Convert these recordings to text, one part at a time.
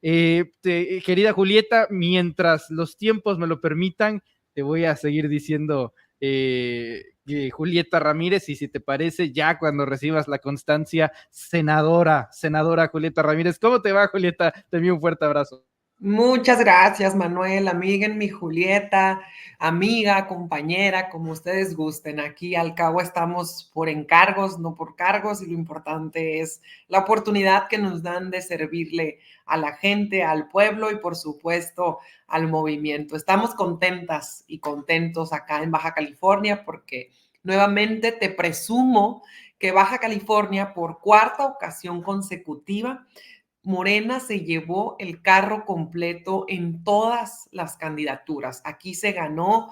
Querida Julieta, mientras los tiempos me lo permitan, te voy a seguir diciendo Julieta Ramírez, y si te parece, ya cuando recibas la constancia, senadora Julieta Ramírez. ¿Cómo te va, Julieta? Te envío un fuerte abrazo. Muchas gracias, Manuel, amiga en mi Julieta, amiga, compañera, como ustedes gusten. Aquí al cabo estamos por encargos, no por cargos, y lo importante es la oportunidad que nos dan de servirle a la gente, al pueblo y por supuesto al movimiento. Estamos contentas y contentos acá en Baja California porque nuevamente te presumo que Baja California por cuarta ocasión consecutiva Morena se llevó el carro completo en todas las candidaturas. Aquí se ganó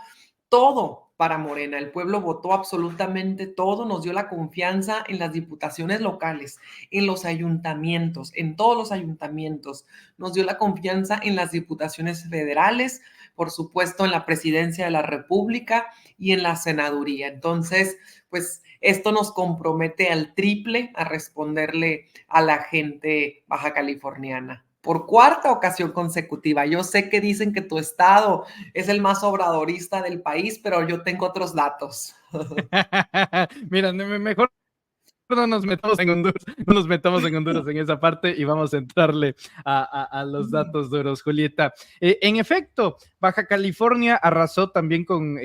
todo para Morena. El pueblo votó absolutamente todo, nos dio la confianza en las diputaciones locales, en los ayuntamientos, en todos los ayuntamientos. Nos dio la confianza en las diputaciones federales, por supuesto en la presidencia de la República y en la senaduría. Entonces, pues esto nos compromete al triple a responderle a la gente baja californiana por cuarta ocasión consecutiva. Yo sé que dicen que tu estado es el más obradorista del país, pero yo tengo otros datos. Mira, mejor no nos metamos en Honduras, no nos metamos en Honduras en esa parte y vamos a entrarle a los datos duros, Julieta. En efecto, Baja California arrasó también con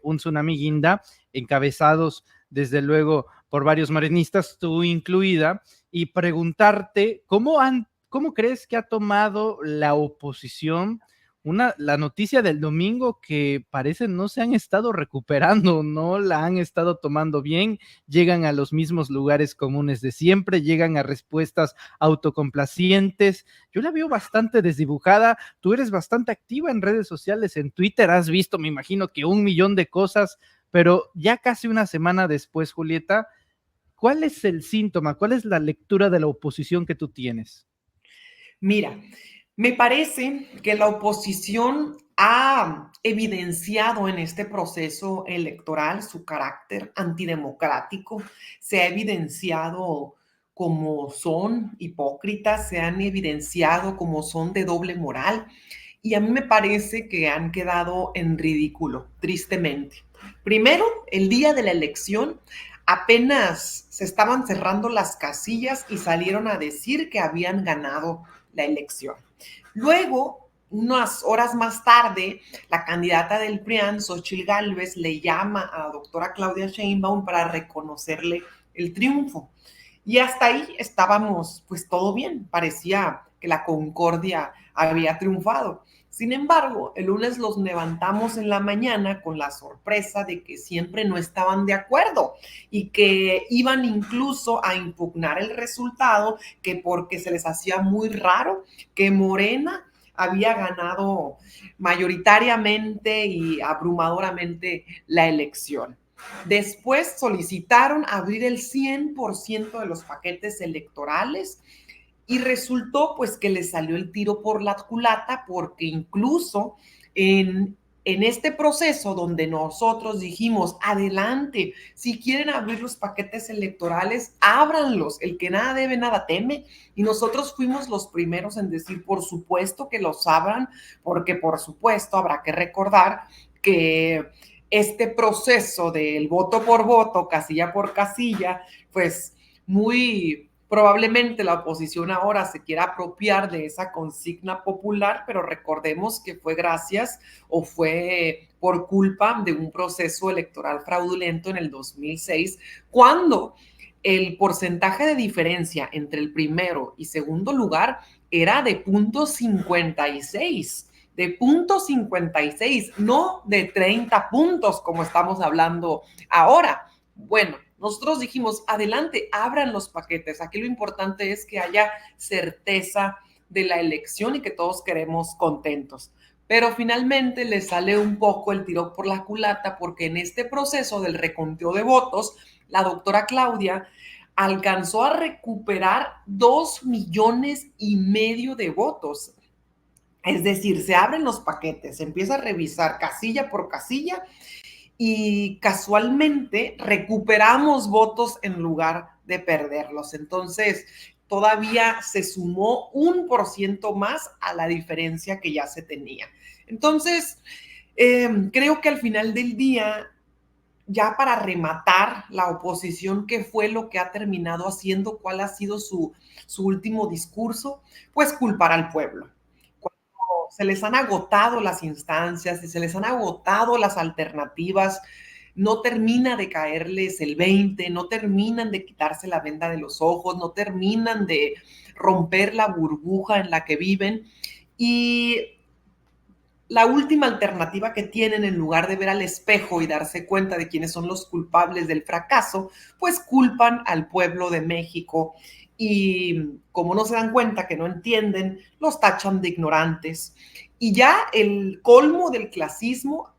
un tsunami guinda, encabezados desde luego por varios morenistas, tú incluida, y preguntarte cómo crees que ha tomado la oposición la noticia del domingo, que parece no se han estado recuperando, no la han estado tomando bien, llegan a los mismos lugares comunes de siempre, llegan a respuestas autocomplacientes. Yo la veo bastante desdibujada. Tú eres bastante activa en redes sociales, en Twitter, has visto, me imagino que 1 millón de cosas, pero ya casi una semana después, Julieta, ¿cuál es el síntoma? ¿Cuál es la lectura de la oposición que tú tienes? Mira, me parece que la oposición ha evidenciado en este proceso electoral su carácter antidemocrático, se ha evidenciado como son hipócritas, se han evidenciado como son de doble moral, y a mí me parece que han quedado en ridículo, tristemente. Primero, el día de la elección, apenas se estaban cerrando las casillas y salieron a decir que habían ganado la elección. Luego, unas horas más tarde, la candidata del PRIAN, Xochitl Gálvez, le llama a la doctora Claudia Sheinbaum para reconocerle el triunfo. Y hasta ahí estábamos, pues todo bien, parecía que la concordia había triunfado. Sin embargo, el lunes los levantamos en la mañana con la sorpresa de que siempre no estaban de acuerdo y que iban incluso a impugnar el resultado, que porque se les hacía muy raro que Morena había ganado mayoritariamente y abrumadoramente la elección. Después solicitaron abrir el 100% de los paquetes electorales y resultó pues que les salió el tiro por la culata porque incluso en este proceso donde nosotros dijimos, adelante, si quieren abrir los paquetes electorales, ábranlos, el que nada debe, nada teme. Y nosotros fuimos los primeros en decir, por supuesto que los abran, porque por supuesto habrá que recordar que este proceso del voto por voto, casilla por casilla, pues muy probablemente la oposición ahora se quiera apropiar de esa consigna popular, pero recordemos que fue gracias o fue por culpa de un proceso electoral fraudulento en el 2006, cuando el porcentaje de diferencia entre el primero y segundo lugar era de 0.56, de 0.56, no de 30 puntos como estamos hablando ahora. Bueno, nosotros dijimos, adelante, abran los paquetes. Aquí lo importante es que haya certeza de la elección y que todos queremos contentos. Pero finalmente le sale un poco el tiro por la culata porque en este proceso del reconteo de votos, la doctora Claudia alcanzó a recuperar 2,5 millones de votos. Es decir, se abren los paquetes, se empieza a revisar casilla por casilla y casualmente recuperamos votos en lugar de perderlos. Entonces, todavía se sumó 1% más a la diferencia que ya se tenía. Entonces, creo que al final del día, ya para rematar la oposición, ¿qué fue lo que ha terminado haciendo? ¿Cuál ha sido su último discurso? Pues culpar al pueblo. Cuando se les han agotado las instancias y se les han agotado las alternativas, no termina de caerles el 20, no terminan de quitarse la venda de los ojos, no terminan de romper la burbuja en la que viven. Y la última alternativa que tienen, en lugar de ver al espejo y darse cuenta de quiénes son los culpables del fracaso, pues culpan al pueblo de México y como no se dan cuenta, que no entienden, los tachan de ignorantes. Y ya el colmo del clasismo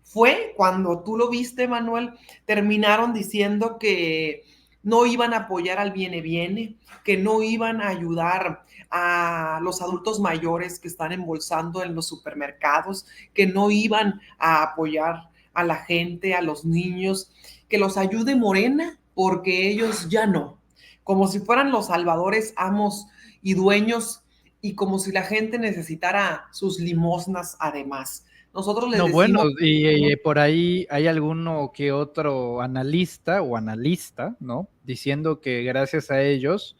fue cuando tú lo viste, Manuel, terminaron diciendo que no iban a apoyar al viene, que no iban a ayudar a los adultos mayores que están embolsando en los supermercados, que no iban a apoyar a la gente, a los niños, que los ayude Morena, porque ellos ya no, como si fueran los salvadores, amos y dueños, y como si la gente necesitara sus limosnas además. Nosotros les No, bueno, decimos... y por ahí hay alguno que otro analista o analista, ¿no? Diciendo que gracias a ellos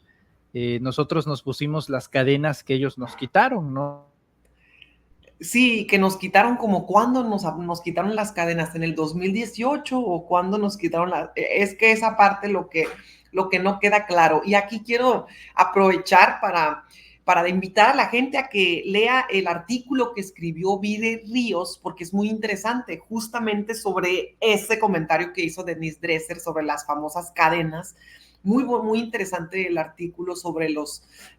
nosotros nos pusimos las cadenas que ellos nos quitaron, ¿no? Sí, que nos quitaron, como cuando nos quitaron las cadenas, en el 2018 o cuando nos quitaron las... Es que esa parte lo que no queda claro. Y aquí quiero aprovechar para invitar a la gente a que lea el artículo que escribió Vide Ríos, porque es muy interesante, justamente sobre ese comentario que hizo Denise Dresser sobre las famosas cadenas. Muy, muy interesante el artículo sobre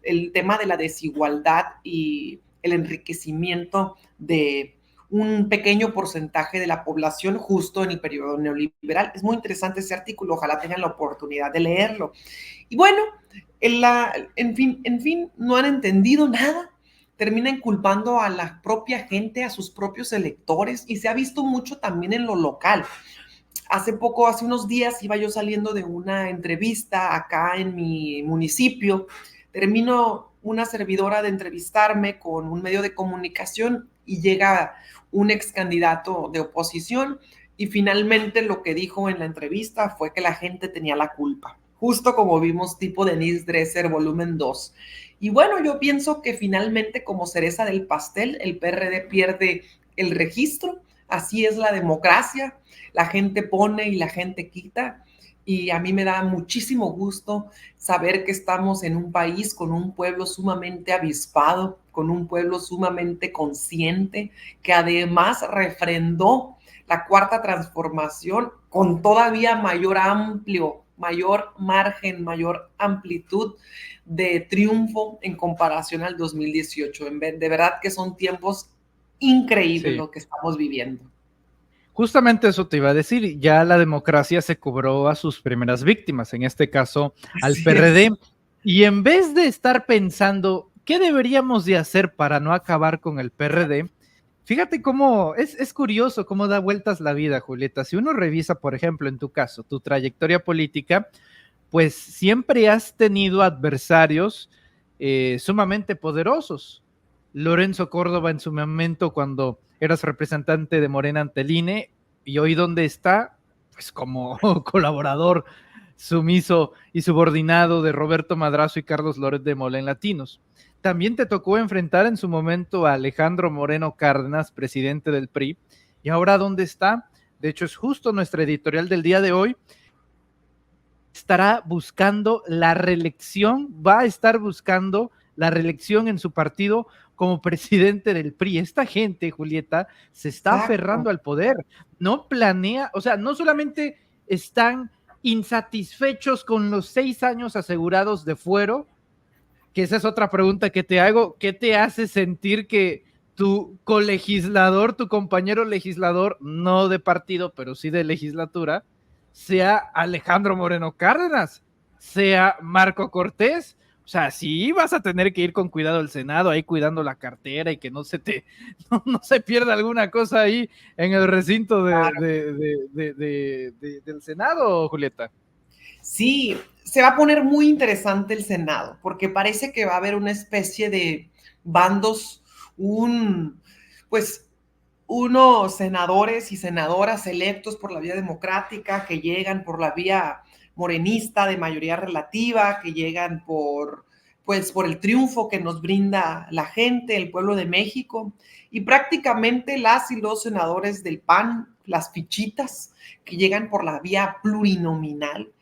el tema de la desigualdad y el enriquecimiento de un pequeño porcentaje de la población justo en el periodo neoliberal. Es muy interesante ese artículo, ojalá tengan la oportunidad de leerlo. Y bueno, en fin, no han entendido nada, terminan culpando a la propia gente, a sus propios electores, y se ha visto mucho también en lo local. Hace unos días, iba yo saliendo de una entrevista acá en mi municipio, termino una servidora de entrevistarme con un medio de comunicación y llega un ex candidato de oposición y finalmente lo que dijo en la entrevista fue que la gente tenía la culpa, justo como vimos tipo Denise Dresser volumen 2. Y bueno, yo pienso que finalmente, como cereza del pastel, el PRD pierde el registro. Así es la democracia, la gente pone y la gente quita, y a mí me da muchísimo gusto saber que estamos en un país con un pueblo sumamente avispado, con un pueblo sumamente consciente, que además refrendó la cuarta transformación con todavía mayor margen, mayor amplitud de triunfo en comparación al 2018. De verdad que son tiempos increíbles Sí. lo que estamos viviendo. Justamente eso te iba a decir, ya la democracia se cobró a sus primeras víctimas, en este caso al Así PRD, es. y en vez de estar pensando qué deberíamos de hacer para no acabar con el PRD, fíjate cómo es curioso cómo da vueltas la vida, Julieta. Si uno revisa, por ejemplo, en tu caso, tu trayectoria política, pues siempre has tenido adversarios sumamente poderosos. Lorenzo Córdoba en su momento cuando eras representante de Morena ante el INE, y hoy dónde está, pues como colaborador sumiso y subordinado de Roberto Madrazo y Carlos Loret de Mola en Latinos. También te tocó enfrentar en su momento a Alejandro Moreno Cárdenas, presidente del PRI, y ahora dónde está. De hecho, es justo nuestra editorial del día de hoy. Estará buscando la reelección, va a estar buscando la reelección en su partido como presidente del PRI. Esta gente, Julieta, se está aferrando al poder, no planea, o sea, no solamente están insatisfechos con los 6 años asegurados de fuero, que esa es otra pregunta que te hago, ¿qué te hace sentir que tu colegislador, tu compañero legislador, no de partido, pero sí de legislatura, sea Alejandro Moreno Cárdenas, sea Marco Cortés? O sea, sí vas a tener que ir con cuidado al Senado, ahí cuidando la cartera y que no se pierda alguna cosa ahí en el recinto del Senado, Julieta. Sí, se va a poner muy interesante el Senado, porque parece que va a haber una especie de bandos, un, pues, unos senadores y senadoras electos por la vía democrática que llegan por la vía morenista de mayoría relativa, que llegan pues, por el triunfo que nos brinda la gente, el pueblo de México, y prácticamente las y los senadores del PAN, las fichitas, que llegan por la vía plurinominal,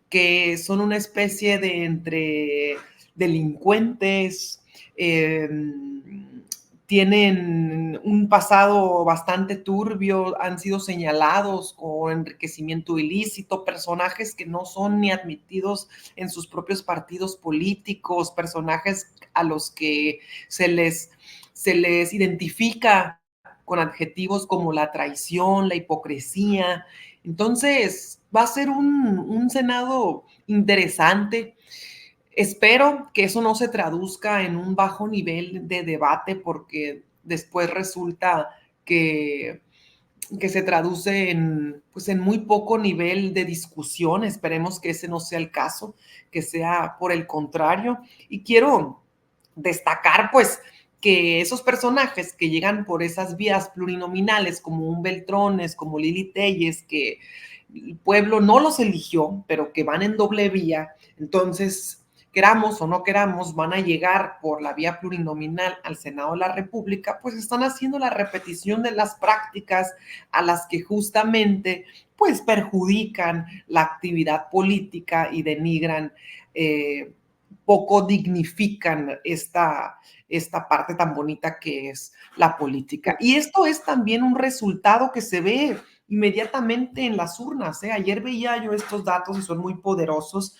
que son una especie de entre delincuentes, eh, tienen un pasado bastante turbio, han sido señalados con enriquecimiento ilícito, personajes que no son ni admitidos en sus propios partidos políticos, personajes a los que se les identifica con adjetivos como la traición, la hipocresía. Entonces, va a ser un Senado interesante. Espero que eso no se traduzca en un bajo nivel de debate porque después resulta que, que se traduce en, pues en muy poco nivel de discusión. Esperemos que ese no sea el caso, que sea por el contrario. Y quiero destacar pues que esos personajes que llegan por esas vías plurinominales como un Beltrones, como Lili Telles, que el pueblo no los eligió, pero que van en doble vía, entonces queramos o no queramos, van a llegar por la vía plurinominal al Senado de la República, pues están haciendo la repetición de las prácticas a las que justamente pues perjudican la actividad política y denigran, poco dignifican esta parte tan bonita que es la política. Y esto es también un resultado que se ve inmediatamente en las urnas. Ayer veía yo estos datos y son muy poderosos.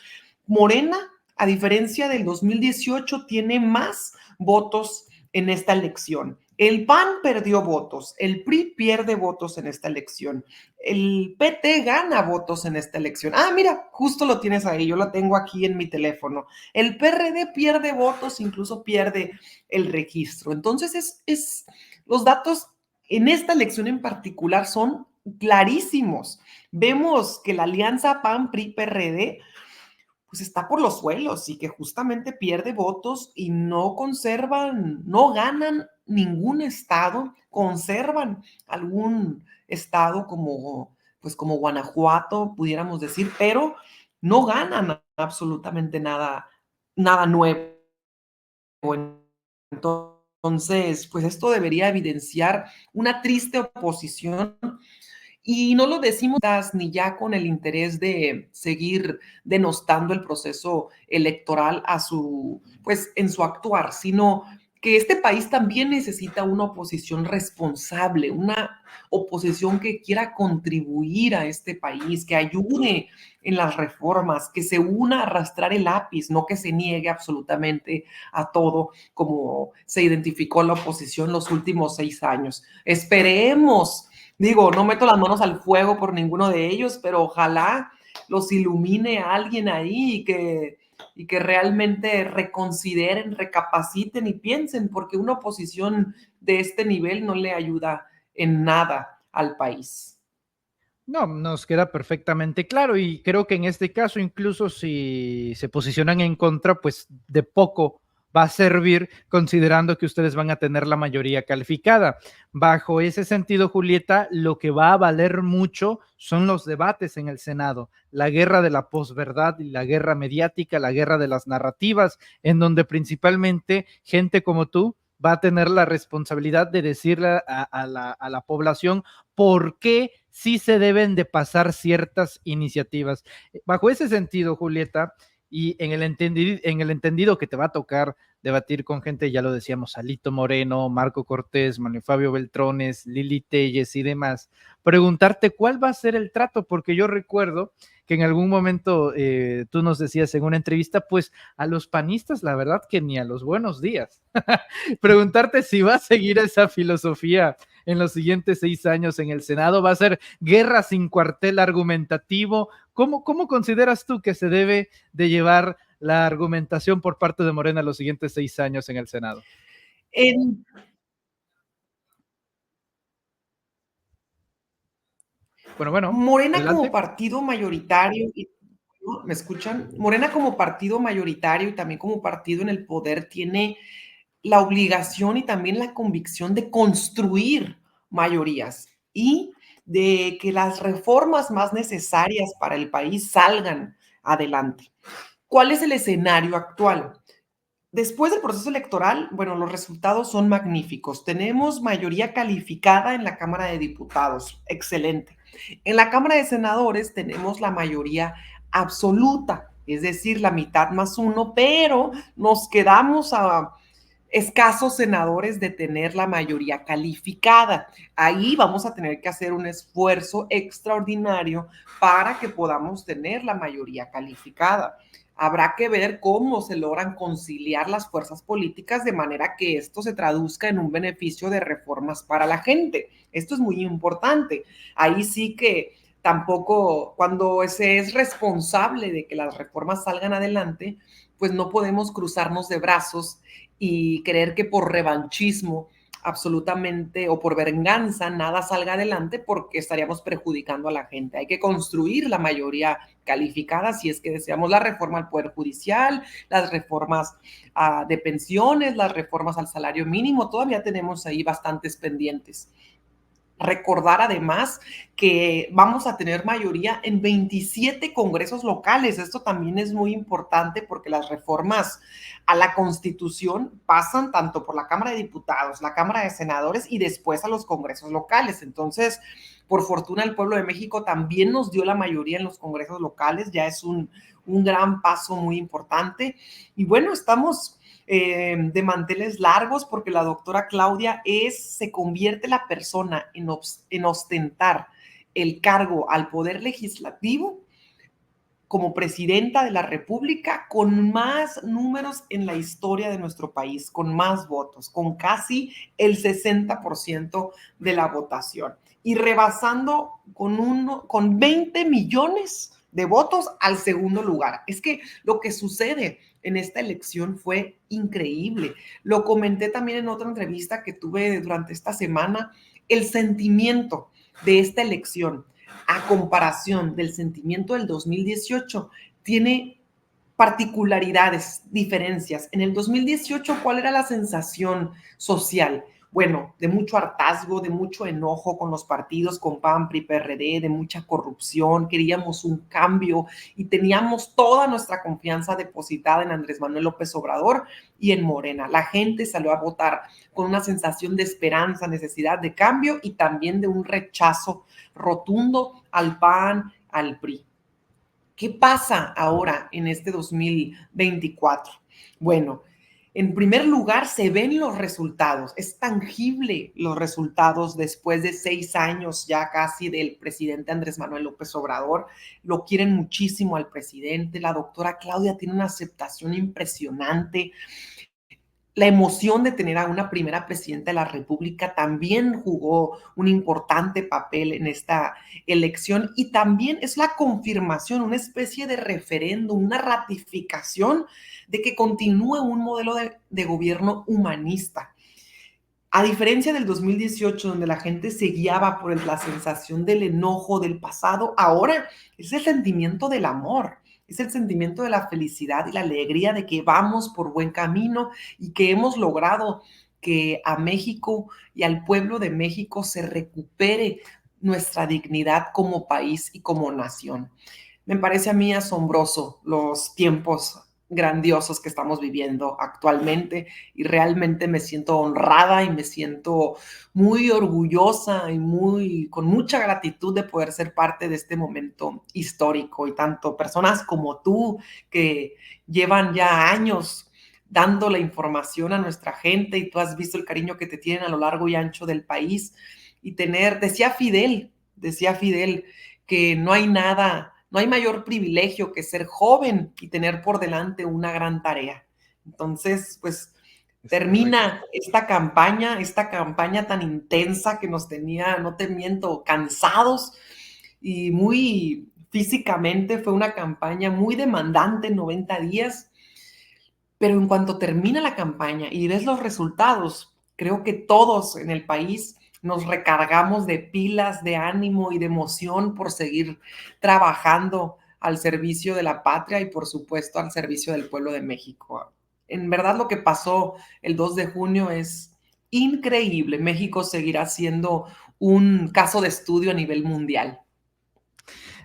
Morena, a diferencia del 2018, tiene más votos en esta elección. El PAN perdió votos, el PRI pierde votos en esta elección, el PT gana votos en esta elección. Ah, mira, justo lo tienes ahí, yo lo tengo aquí en mi teléfono. El PRD pierde votos, incluso pierde el registro. Entonces, los datos en esta elección en particular son clarísimos. Vemos que la alianza PAN-PRI-PRD pues está por los suelos y que justamente pierde votos y no conservan, no ganan ningún estado, conservan algún estado como, pues como Guanajuato, pudiéramos decir, pero no ganan absolutamente nada, nada nuevo. Entonces, pues esto debería evidenciar una triste oposición y no lo decimos ni ya con el interés de seguir denostando el proceso electoral a su, pues en su actuar, sino que este país también necesita una oposición responsable, una oposición que quiera contribuir a este país, que ayude en las reformas, que se una a arrastrar el lápiz, no que se niegue absolutamente a todo como se identificó la oposición los últimos 6 años. Esperemos. Digo, no meto las manos al fuego por ninguno de ellos, pero ojalá los ilumine a alguien ahí y que realmente reconsideren, recapaciten y piensen, porque una oposición de este nivel no le ayuda en nada al país. No, nos queda perfectamente claro y creo que en este caso, incluso si se posicionan en contra, pues de poco va a servir considerando que ustedes van a tener la mayoría calificada. Bajo ese sentido, Julieta, lo que va a valer mucho son los debates en el Senado, la guerra de la posverdad y la guerra mediática, la guerra de las narrativas, en donde principalmente gente como tú va a tener la responsabilidad de decirle a la población por qué sí se deben de pasar ciertas iniciativas. Bajo ese sentido, Julieta, y en el entendido que te va a tocar debatir con gente, ya lo decíamos, Alito Moreno, Marco Cortés, Manuel Fabio Beltrones, Lili Telles y demás, preguntarte cuál va a ser el trato, porque yo recuerdo que en algún momento tú nos decías en una entrevista, pues a los panistas, la verdad que ni a los buenos días. Preguntarte si va a seguir esa filosofía en los siguientes 6 años en el Senado, va a ser guerra sin cuartel argumentativo. ¿Cómo consideras tú que se debe de llevar la argumentación por parte de Morena los siguientes 6 años en el Senado? En Bueno, Morena como adelante. partido mayoritario ¿Me escuchan? Morena como partido mayoritario y también como partido en el poder tiene la obligación y también la convicción de construir mayorías y de que las reformas más necesarias para el país salgan adelante. ¿Cuál es el escenario actual? Después del proceso electoral, bueno, los resultados son magníficos. Tenemos mayoría calificada en la Cámara de Diputados, excelente. En la Cámara de Senadores tenemos la mayoría absoluta, es decir, la mitad más uno, pero nos quedamos a escasos senadores de tener la mayoría calificada. Ahí vamos a tener que hacer un esfuerzo extraordinario para que podamos tener la mayoría calificada. Habrá que ver cómo se logran conciliar las fuerzas políticas de manera que esto se traduzca en un beneficio de reformas para la gente. Esto es muy importante. Ahí sí que tampoco, cuando se es responsable de que las reformas salgan adelante, pues no podemos cruzarnos de brazos y creer que por revanchismo absolutamente o por venganza nada salga adelante porque estaríamos perjudicando a la gente. Hay que construir la mayoría calificada si es que deseamos la reforma al Poder Judicial, las reformas de pensiones, las reformas al salario mínimo. Todavía tenemos ahí bastantes pendientes. Recordar además que vamos a tener mayoría en 27 congresos locales. Esto también es muy importante porque las reformas a la Constitución pasan tanto por la Cámara de Diputados, la Cámara de Senadores y después a los congresos locales. Entonces, por fortuna, el pueblo de México también nos dio la mayoría en los congresos locales. Ya es un gran paso muy importante. Y bueno, estamos de manteles largos porque la doctora Claudia se convierte la persona en ostentar el cargo al poder legislativo como presidenta de la República con más números en la historia de nuestro país, con más votos, con casi el 60% de la votación y rebasando con 20 millones de votos al segundo lugar. Es que lo que sucede en esta elección fue increíble. Lo comenté también en otra entrevista que tuve durante esta semana, el sentimiento de esta elección a comparación del sentimiento del 2018 tiene particularidades, diferencias. En el 2018, ¿cuál era la sensación social? Bueno, de mucho hartazgo, de mucho enojo con los partidos, con PAN, PRI, PRD, de mucha corrupción, queríamos un cambio y teníamos toda nuestra confianza depositada en Andrés Manuel López Obrador y en Morena. La gente salió a votar con una sensación de esperanza, necesidad de cambio y también de un rechazo rotundo al PAN, al PRI. ¿Qué pasa ahora en este 2024? Bueno, en primer lugar, se ven los resultados, es tangible los resultados después de 6 años ya casi del presidente Andrés Manuel López Obrador. Lo quieren muchísimo al presidente, la doctora Claudia tiene una aceptación impresionante. La emoción de tener a una primera presidenta de la República también jugó un importante papel en esta elección y también es la confirmación, una especie de referéndum, una ratificación de que continúe un modelo de gobierno humanista. A diferencia del 2018, donde la gente se guiaba por la sensación del enojo del pasado, ahora es el sentimiento del amor, es el sentimiento de la felicidad y la alegría de que vamos por buen camino y que hemos logrado que a México y al pueblo de México se recupere nuestra dignidad como país y como nación. Me parece a mí asombroso los tiempos grandiosos que estamos viviendo actualmente y realmente me siento honrada y me siento muy orgullosa y con mucha gratitud de poder ser parte de este momento histórico y tanto personas como tú que llevan ya años dando la información a nuestra gente y tú has visto el cariño que te tienen a lo largo y ancho del país y decía Fidel que no hay nada, no hay mayor privilegio que ser joven y tener por delante una gran tarea. Entonces, pues termina esta campaña tan intensa que nos tenía, no te miento, cansados y muy físicamente. Fue una campaña muy demandante, 90 días, pero en cuanto termina la campaña y ves los resultados, creo que todos en el país nos recargamos de pilas, de ánimo y de emoción por seguir trabajando al servicio de la patria y, por supuesto, al servicio del pueblo de México. En verdad, lo que pasó el 2 de junio es increíble. México seguirá siendo un caso de estudio a nivel mundial.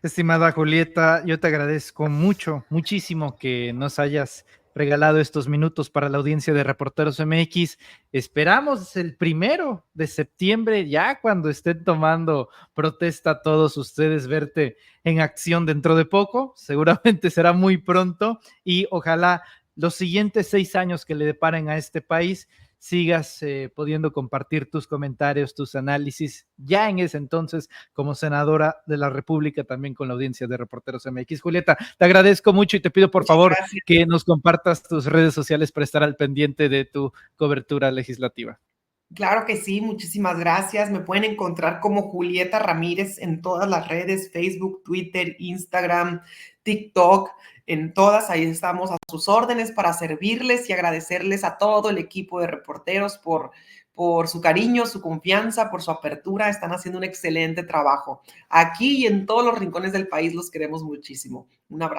Estimada Julieta, yo te agradezco mucho, muchísimo que nos hayas regalado estos minutos para la audiencia de Reporteros MX. Esperamos el 1 de septiembre, ya cuando estén tomando protesta todos ustedes, verte en acción dentro de poco. Seguramente será muy pronto y ojalá los siguientes 6 años que le deparen a este país sigas pudiendo compartir tus comentarios, tus análisis, ya en ese entonces como senadora de la República, también con la audiencia de Reporteros MX. Julieta, te agradezco mucho y te pido por Muchas favor gracias. que nos compartas tus redes sociales para estar al pendiente de tu cobertura legislativa. Claro que sí, muchísimas gracias. Me pueden encontrar como Julieta Ramírez en todas las redes, Facebook, Twitter, Instagram, TikTok, en todas. Ahí estamos a sus órdenes para servirles y agradecerles a todo el equipo de reporteros por su cariño, su confianza, por su apertura. Están haciendo un excelente trabajo. Aquí y en todos los rincones del país los queremos muchísimo. Un abrazo.